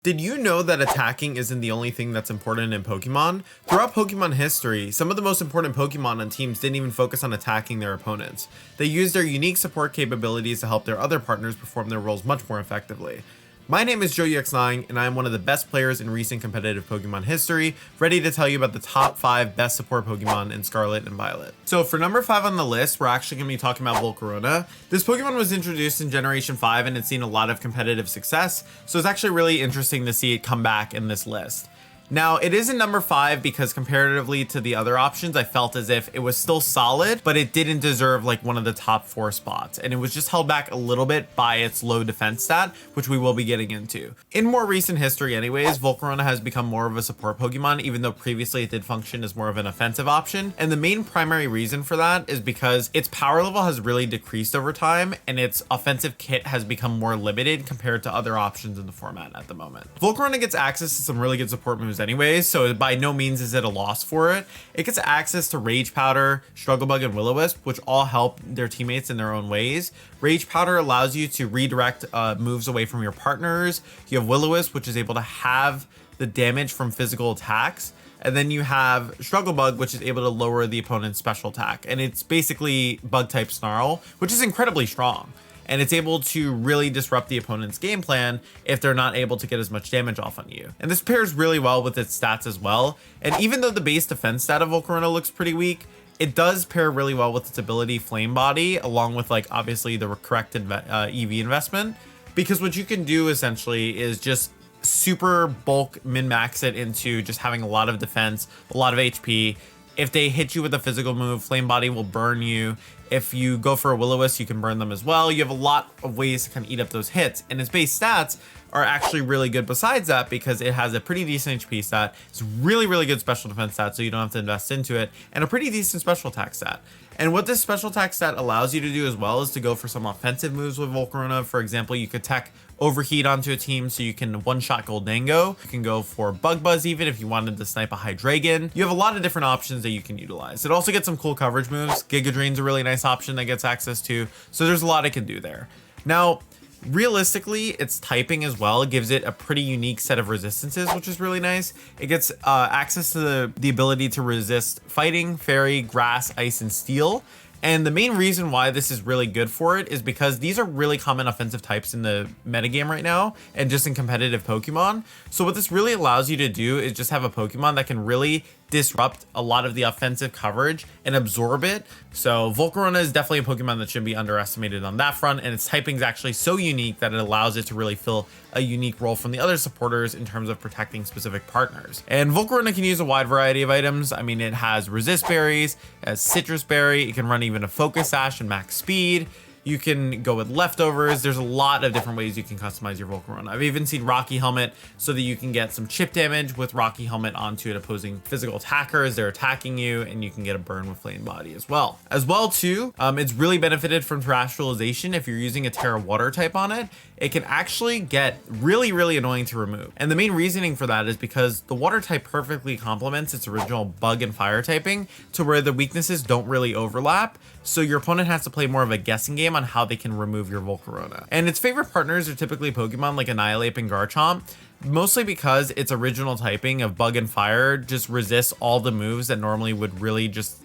Did you know that attacking isn't the only thing that's important in Pokemon? Throughout Pokemon history, some of the most important Pokemon on teams didn't even focus on attacking their opponents. They used their unique support capabilities to help their other partners perform their roles much more effectively. My name is JoeUX9, and I am one of the best players in recent competitive Pokemon history, ready to tell you about the top 5 best support Pokemon in Scarlet and Violet. So for number 5 on the list, we're actually going to be talking about Volcarona. This Pokemon was introduced in Generation 5 and it's seen a lot of competitive success, so it's actually really interesting to see it come back in this list. Now, it is in number 5 because comparatively to the other options, I felt as if it was still solid, but it didn't deserve like one of the top 4 spots. And it was just held back a little bit by its low defense stat, which we will be getting into. In more recent history anyways, Volcarona has become more of a support Pokemon, even though previously it did function as more of an offensive option. And the main primary reason for that is because its power level has really decreased over time and its offensive kit has become more limited compared to other options in the format at the moment. Volcarona gets access to some really good support moves anyways, so by no means is it a loss for it. It gets access to Rage Powder, Struggle Bug, and Will-O-Wisp, which all help their teammates in their own ways. Rage Powder allows you to redirect moves away from your partners. You have Will-O-Wisp, which is able to have the damage from physical attacks. And then you have Struggle Bug, which is able to lower the opponent's special attack. And it's basically bug type Snarl, which is incredibly strong. And it's able to really disrupt the opponent's game plan if they're not able to get as much damage off on you. And this pairs really well with its stats as well. And even though the base defense stat of Volcarona looks pretty weak, it does pair really well with its ability Flame Body, along with like obviously the correct EV investment. Because what you can do essentially is just super bulk min-max it into just having a lot of defense, a lot of HP. If they hit you with a physical move, Flame Body will burn you. If you go for a Will-O-Wisp, you can burn them as well. You have a lot of ways to kind of eat up those hits, and its base stats are actually really good besides that because it has a pretty decent HP stat. It's really good special defense stat, so you don't have to invest into it, and a pretty decent special attack stat. And what this special attack stat allows you to do as well is to go for some offensive moves with Volcarona. For example, you could tech Overheat onto a team so you can one-shot Goldango. You can go for Bug Buzz even if you wanted to snipe a Hydreigon. You have a lot of different options that you can utilize. It also gets some cool coverage moves. Giga Drain's a really nice option that gets access to, so there's a lot it can do there. Now, realistically, its typing as well gives it a pretty unique set of resistances, which is really nice. It gets access to the ability to resist Fighting, Fairy, Grass, Ice, and Steel. And the main reason why this is really good for it is because these are really common offensive types in the metagame right now and just in competitive Pokemon. So what this really allows you to do is just have a Pokemon that can really disrupt a lot of the offensive coverage and absorb it. So Volcarona is definitely a Pokemon that should be underestimated on that front, and its typing is actually so unique that it allows it to really fill a unique role from the other supporters in terms of protecting specific partners. And Volcarona can use a wide variety of items. I mean, it has Resist Berries, it has Citrus Berry, it can run even a Focus Sash and max speed. You can go with leftovers. There's a lot of different ways you can customize your Volcarona. I've even seen Rocky Helmet so that you can get some chip damage with Rocky Helmet onto an opposing physical attacker as they're attacking you, and you can get a burn with Flame Body as well. It's really benefited from Terrestrialization. If you're using a Terra Water type on it, it can actually get really annoying to remove. And the main reasoning for that is because the water type perfectly complements its original bug and fire typing to where the weaknesses don't really overlap. So your opponent has to play more of a guessing game on how they can remove your Volcarona. And its favorite partners are typically Pokemon like Annihilate and Garchomp, mostly because its original typing of bug and fire just resists all the moves that normally would really just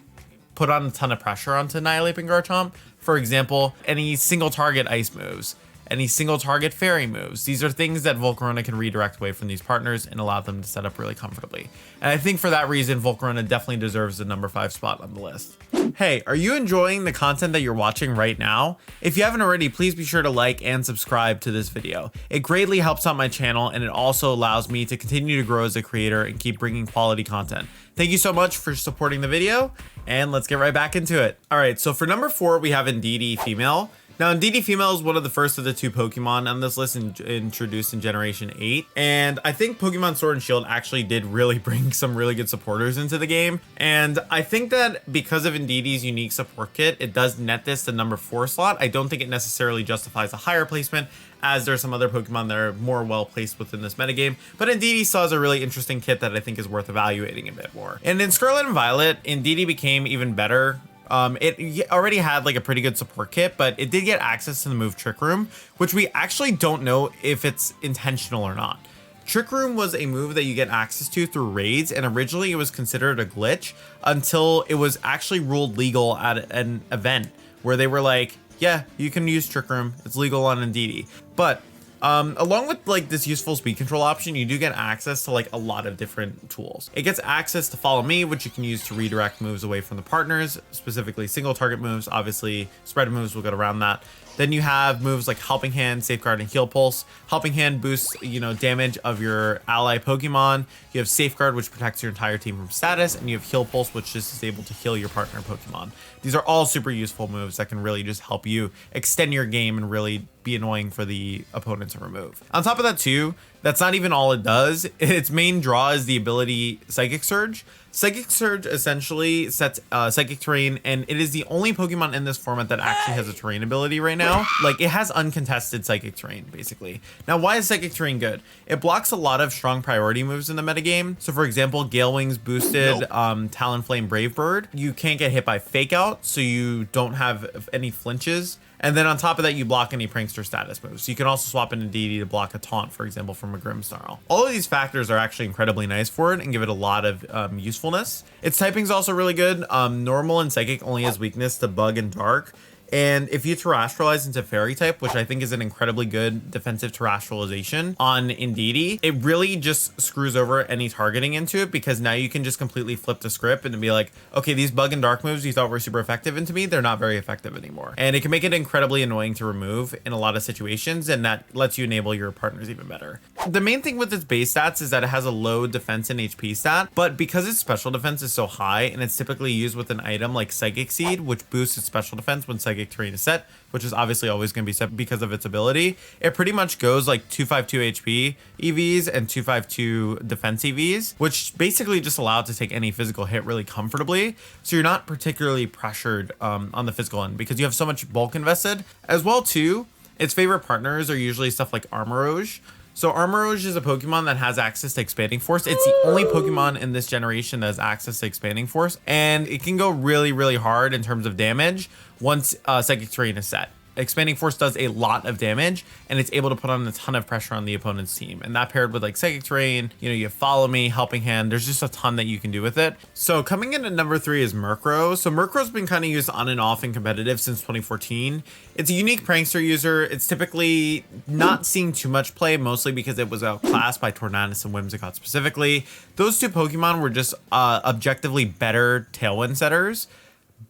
put on a ton of pressure onto Annihilate and Garchomp. For example, any single target ice moves, any single target fairy moves. These are things that Volcarona can redirect away from these partners and allow them to set up really comfortably. And I think for that reason, Volcarona definitely deserves the number 5 spot on the list. Hey, are you enjoying the content that you're watching right now? If you haven't already, please be sure to like and subscribe to this video. It greatly helps out my channel, and it also allows me to continue to grow as a creator and keep bringing quality content. Thank you so much for supporting the video, and let's get right back into it. All right, so for number 4, we have Indeedee Female. Now, Indeedee Female is one of the first of the 2 Pokemon on this list introduced in Generation 8. And I think Pokemon Sword and Shield actually did really bring some really good supporters into the game. And I think that because of Indeedee's unique support kit, it does net this the number 4 slot. I don't think it necessarily justifies a higher placement, as there's some other Pokemon that are more well placed within this metagame. But Indeedee still has a really interesting kit that I think is worth evaluating a bit more. And in Scarlet and Violet, Indeedee became even better. It already had like a pretty good support kit, but it did get access to the move Trick Room, which we actually don't know if it's intentional or not. Trick Room was a move that you get access to through raids, and originally it was considered a glitch until it was actually ruled legal at an event where they were like, yeah, you can use Trick Room. It's legal on Indeedee. But along with like this useful speed control option, you do get access to like a lot of different tools. It gets access to Follow Me, which you can use to redirect moves away from the partners, specifically single target moves. Obviously, spread moves will get around that. Then you have moves like Helping Hand, Safeguard, and Heal Pulse. Helping Hand boosts, damage of your ally Pokemon. You have Safeguard, which protects your entire team from status, and you have Heal Pulse, which just is able to heal your partner Pokemon. These are all super useful moves that can really just help you extend your game and really be annoying for the opponent to remove. On top of that too, that's not even all it does. Its main draw is the ability Psychic Surge. Psychic Surge essentially sets Psychic Terrain, and it is the only Pokemon in this format that actually has a terrain ability right now. Like, it has uncontested Psychic Terrain, basically. Now, why is Psychic Terrain good? It blocks a lot of strong priority moves in the metagame. So, for example, Gale Wings boosted Talonflame Brave Bird. You can't get hit by Fake Out, so you don't have any flinches. And then on top of that, you block any Prankster status moves. So you can also swap in Indeedee to block a taunt, for example, from a Grimmsnarl. All of these factors are actually incredibly nice for it and give it a lot of usefulness. Its typing is also really good. Normal and Psychic only has weakness to Bug and Dark. And if you terrestrialize into Fairy type, which I think is an incredibly good defensive terrestrialization on Indeedee, it really just screws over any targeting into it, because now you can just completely flip the script and be like, okay, these Bug and Dark moves you thought were super effective into me, they're not very effective anymore. And it can make it incredibly annoying to remove in a lot of situations, and that lets you enable your partners even better. The main thing with its base stats is that it has a low defense and HP stat, but because its special defense is so high and it's typically used with an item like Psychic Seed, which boosts its special defense when Psychic Terrain is set, which is obviously always going to be set because of its ability, it pretty much goes like 252 HP EVs and 252 defense EVs, which basically just allow it to take any physical hit really comfortably. So you're not particularly pressured on the physical end because you have so much bulk invested. As well too, its favorite partners are usually stuff like Armorage. So Armorage is a Pokemon that has access to Expanding Force. It's the only Pokemon in this generation that has access to Expanding Force, and it can go really, really hard in terms of damage once Psychic Terrain is set. Expanding Force does a lot of damage, and it's able to put on a ton of pressure on the opponent's team. And that paired with like Psychic Terrain, you have Follow Me, Helping Hand, there's just a ton that you can do with it. So coming in at number 3 is Murkrow. So Murkrow's been kind of used on and off in competitive since 2014. It's a unique prankster user. It's typically not seeing too much play, mostly because it was outclassed by Tornadus and Whimsicott specifically. Those two Pokemon were just objectively better Tailwind setters.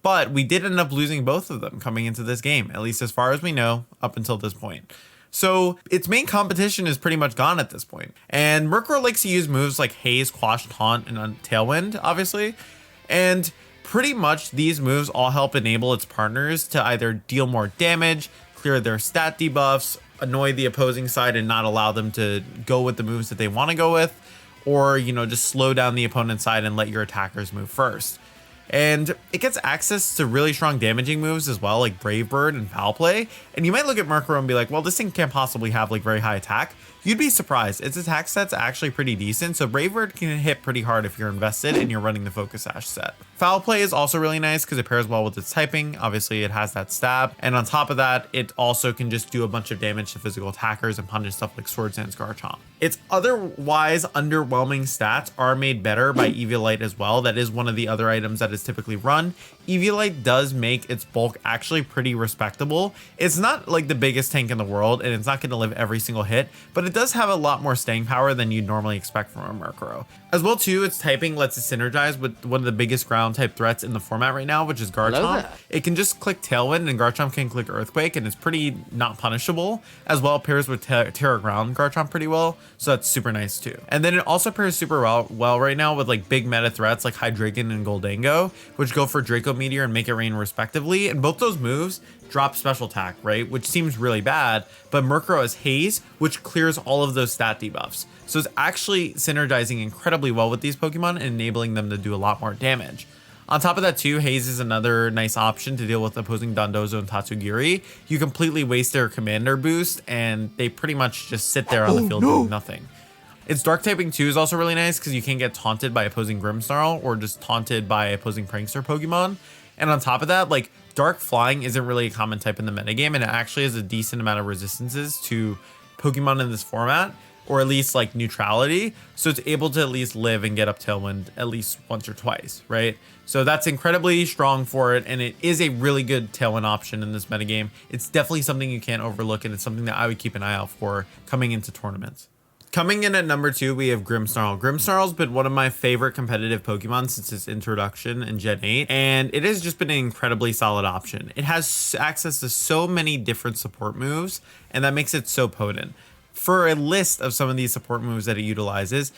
But we did end up losing both of them coming into this game, at least as far as we know up until this point. So its main competition is pretty much gone at this point. And Murkrow likes to use moves like Haze, Quash, Taunt, and Tailwind, obviously. And pretty much these moves all help enable its partners to either deal more damage, clear their stat debuffs, annoy the opposing side and not allow them to go with the moves that they want to go with, or, just slow down the opponent's side and let your attackers move first. And it gets access to really strong damaging moves as well, like Brave Bird and Foul Play. And you might look at Murkrow and be like, well, this thing can't possibly have like very high attack. You'd be surprised. Its attack set's actually pretty decent, so Brave Bird can hit pretty hard if you're invested and you're running the Focus Sash set. Foul Play is also really nice because it pairs well with its typing. Obviously, it has that stab. And on top of that, it also can just do a bunch of damage to physical attackers and punish stuff like Swords Dance Garchomp. Its otherwise underwhelming stats are made better by Eviolite as well. That is one of the other items that is typically run. Eviolite does make its bulk actually pretty respectable. It's not like the biggest tank in the world, and it's not going to live every single hit, but it does have a lot more staying power than you'd normally expect from a Murkrow. As well too, its typing lets it synergize with one of the biggest ground type threats in the format right now, which is Garchomp. It can just click Tailwind and Garchomp can click Earthquake, and it's pretty not punishable. As well, it pairs with Terra Ground Garchomp pretty well, so that's super nice too. And then it also pairs super well right now with like big meta threats like Hydreigon and Goldango, which go for Draco Meteor and Make It Rain respectively, and both those moves drop special attack, right? Which seems really bad, but Murkrow has Haze, which clears all of those stat debuffs. So it's actually synergizing incredibly well with these Pokemon and enabling them to do a lot more damage. On top of that too, Haze is another nice option to deal with opposing Dondozo and Tatsugiri. You completely waste their commander boost and they pretty much just sit there on the field doing nothing. Its dark typing too is also really nice because you can get taunted by opposing Grimmsnarl or just taunted by opposing Prankster Pokemon. And on top of that, like dark flying isn't really a common type in the metagame, and it actually has a decent amount of resistances to Pokemon in this format. or at least like neutrality. So it's able to at least live and get up Tailwind at least once or twice, right? So that's incredibly strong for it, and it is a really good Tailwind option in this metagame. It's definitely something you can't overlook, and it's something that I would keep an eye out for coming into tournaments. Coming in at number 2, we have Grimmsnarl. Grimmsnarl's been one of my favorite competitive Pokemon since its introduction in Gen 8, and it has just been an incredibly solid option. It has access to so many different support moves, and that makes it so potent. For a list of some of these support moves that it utilizes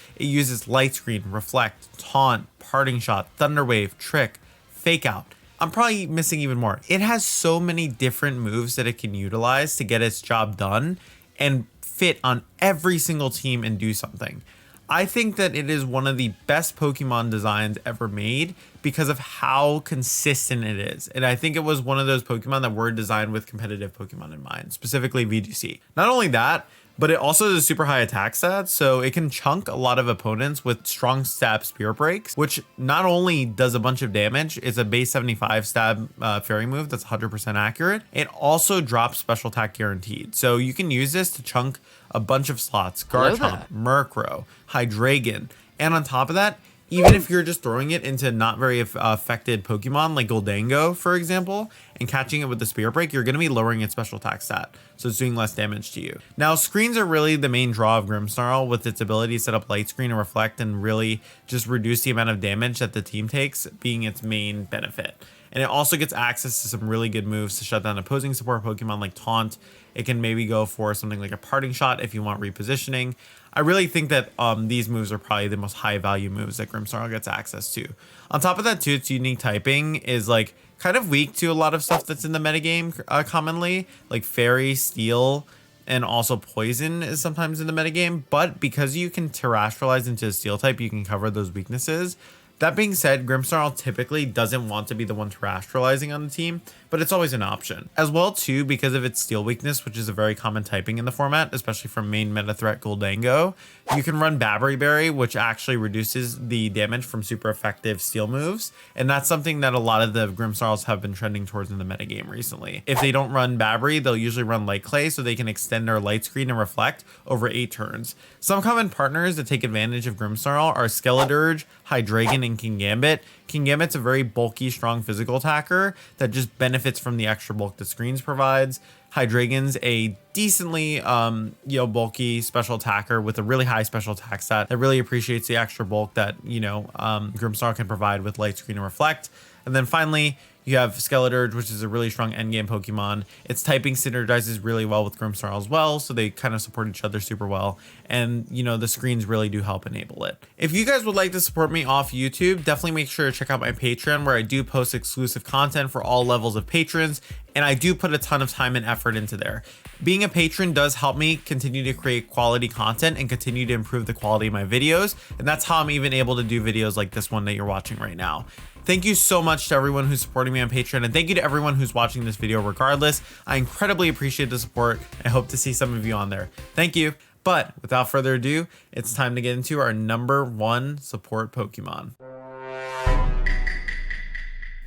Light Screen, Reflect, Taunt, Parting Shot, Thunder Wave, Trick, Fake Out. I'm probably missing even more. It has so many different moves that it can utilize to get its job done and fit on every single team and do something. I think that it is one of the best Pokemon designs ever made because of how consistent it is. And I think it was one of those Pokemon that were designed with competitive Pokemon in mind, specifically VGC. Not only that, but it also has a super high attack stat, so it can chunk a lot of opponents with strong stab Spirit Breaks, which not only does a bunch of damage, it's a base 75 stab fairy move that's 100% accurate. It also drops special attack guaranteed. So you can use this to chunk a bunch of slots, Garchomp, Murkrow, Hydreigon, and on top of that, even if you're just throwing it into not very affected Pokemon like Goldango, for example, and catching it with the Spirit Break, you're going to be lowering its special attack stat, so it's doing less damage to you. Now, screens are really the main draw of Grimmsnarl, with its ability to set up Light Screen and Reflect and really just reduce the amount of damage that the team takes being its main benefit. And it also gets access to some really good moves to shut down opposing support Pokemon like Taunt. It can maybe go for something like a Parting Shot if you want repositioning. I really think that these moves are probably the most high value moves that Grimmsnarl gets access to. On top of that too, its unique typing is like kind of weak to a lot of stuff that's in the metagame commonly, like Fairy, Steel, and also Poison is sometimes in the metagame. But because you can terrestrialize into a Steel type, you can cover those weaknesses. That being said, Grimmsnarl typically doesn't want to be the one terrestrializing on the team, but it's always an option. As well too, because of its Steel weakness, which is a very common typing in the format, especially from main meta threat Goldango, you can run Berry, which actually reduces the damage from super effective Steel moves, and that's something that a lot of the Grimmsnarls have been trending towards in the metagame recently. If they don't run Berry, they'll usually run Light Clay so they can extend their Light Screen and Reflect over 8 turns. Some common partners that take advantage of Grimmsnarl are Skeledirge, Hydreigon, and Kingambit. Kingambit's a very bulky, strong physical attacker that just benefits from the extra bulk that screens provides. Hydreigon's a decently bulky special attacker with a really high special attack stat that really appreciates the extra bulk that Grimmsnarl can provide with Light Screen and Reflect. And then finally, you have Skeledirge, which is a really strong endgame Pokemon. Its typing synergizes really well with Grimmsnarl as well, so they kind of support each other super well. And, the screens really do help enable it. If you guys would like to support me off YouTube, definitely make sure to check out my Patreon, where I do post exclusive content for all levels of patrons, and I do put a ton of time and effort into there. Being a patron does help me continue to create quality content and continue to improve the quality of my videos, and that's how I'm even able to do videos like this one that you're watching right now. Thank you so much to everyone who's supporting me on Patreon, and thank you to everyone who's watching this video regardless. I incredibly appreciate the support. I hope to see some of you on there. Thank you. But without further ado, it's time to get into our number 1 support Pokemon.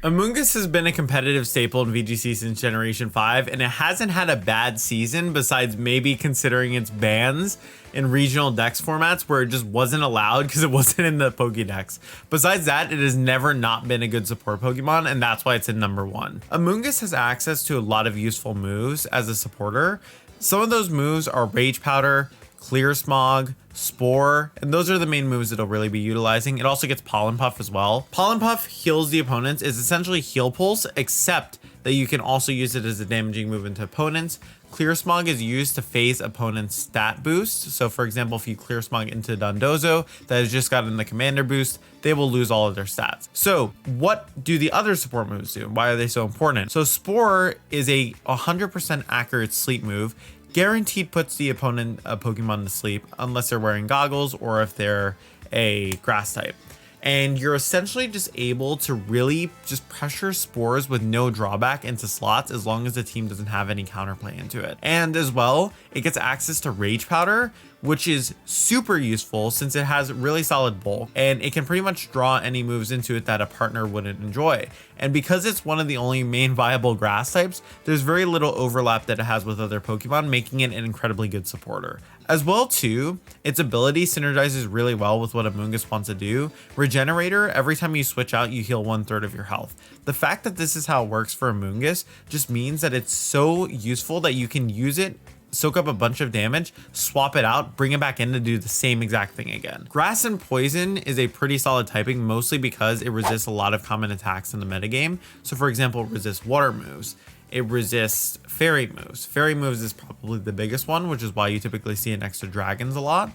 Amoonguss has been a competitive staple in VGC since Generation 5, and it hasn't had a bad season besides maybe considering its bans in regional dex formats where it just wasn't allowed because it wasn't in the Pokédex. Besides that, it has never not been a good support Pokemon, and that's why it's in number 1. Amoonguss has access to a lot of useful moves as a supporter. Some of those moves are Rage Powder, Clear Smog, Spore, and those are the main moves it'll really be utilizing. It also gets Pollen Puff as well. Pollen Puff heals the opponents, is essentially Heal Pulse, except that you can also use it as a damaging move into opponents. Clear Smog is used to phase opponents' stat boost. So for example, if you Clear Smog into Dondozo that has just gotten the Commander boost, they will lose all of their stats. So what do the other support moves do? Why are they so important? So Spore is a 100% accurate sleep move. Guaranteed puts the opponent Pokemon to sleep unless they're wearing goggles or if they're a grass type. And you're essentially just able to really just pressure Spores with no drawback into slots as long as the team doesn't have any counterplay into it. And as well, it gets access to Rage Powder, which is super useful since it has really solid bulk and it can pretty much draw any moves into it that a partner wouldn't enjoy. And because it's one of the only main viable grass types, there's very little overlap that it has with other Pokemon, making it an incredibly good supporter. As well too, its ability synergizes really well with what Amoonguss wants to do. Regenerator, every time you switch out, you heal 1/3 of your health. The fact that this is how it works for Amoonguss just means that it's so useful that you can use it, soak up a bunch of damage, swap it out, bring it back in to do the same exact thing again. Grass and Poison is a pretty solid typing, mostly because it resists a lot of common attacks in the metagame. So for example, it resists water moves. It resists fairy moves. Fairy moves is probably the biggest one, which is why you typically see it next to dragons a lot.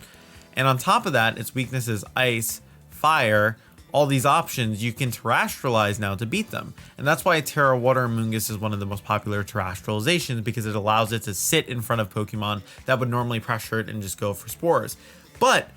And on top of that, its weakness is ice, fire, all these options you can terrestrialize now to beat them. And that's why Terra Water Amoonguss is one of the most popular terrestrializations, because it allows it to sit in front of Pokemon that would normally pressure it and just go for spores. But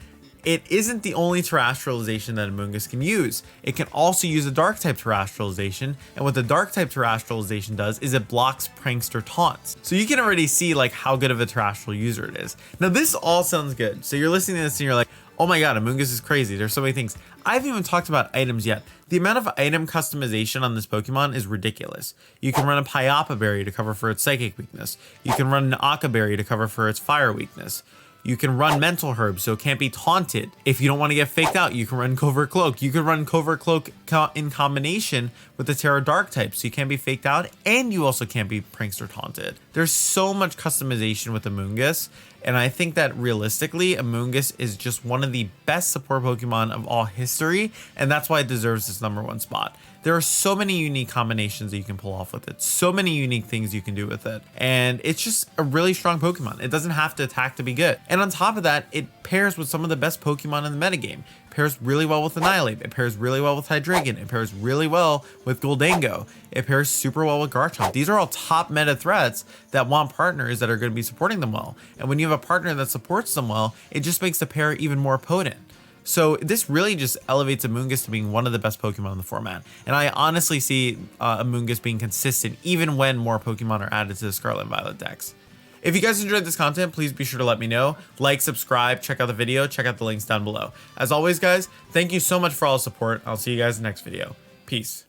it isn't the only terrestrialization that Amoonguss can use. It can also use a dark type terrestrialization, and what the dark type terrestrialization does is it blocks prankster taunts. So you can already see like how good of a terrestrial user it is. Now this all sounds good. So you're listening to this and you're like, oh my god, Amoonguss is crazy. There's so many things. I haven't even talked about items yet. The amount of item customization on this Pokemon is ridiculous. You can run a Pyapa Berry to cover for its psychic weakness. You can run an Aka Berry to cover for its fire weakness. You can run Mental Herb so it can't be taunted. If you don't want to get faked out, you can run Covert Cloak. You can run Covert Cloak in combination with the Terra Dark type, so you can't be faked out and you also can't be prankster taunted. There's so much customization with Amoonguss, and I think that realistically, Amoonguss is just one of the best support Pokemon of all history, and that's why it deserves this #1 spot. There are so many unique combinations that you can pull off with it, so many unique things you can do with it, and it's just a really strong Pokemon. It doesn't have to attack to be good. And on top of that, it pairs with some of the best Pokemon in the metagame. It pairs really well with Annihilate, it pairs really well with Hydreigon, it pairs really well with Goldango, it pairs super well with Garchomp. These are all top meta threats that want partners that are going to be supporting them well. And when you have a partner that supports them well, it just makes the pair even more potent. So this really just elevates Amoonguss to being one of the best Pokemon in the format. And I honestly see Amoonguss being consistent even when more Pokemon are added to the Scarlet and Violet decks. If you guys enjoyed this content, please be sure to let me know. Like, subscribe, check out the video, check out the links down below. As always, guys, thank you so much for all the support. I'll see you guys in the next video. Peace.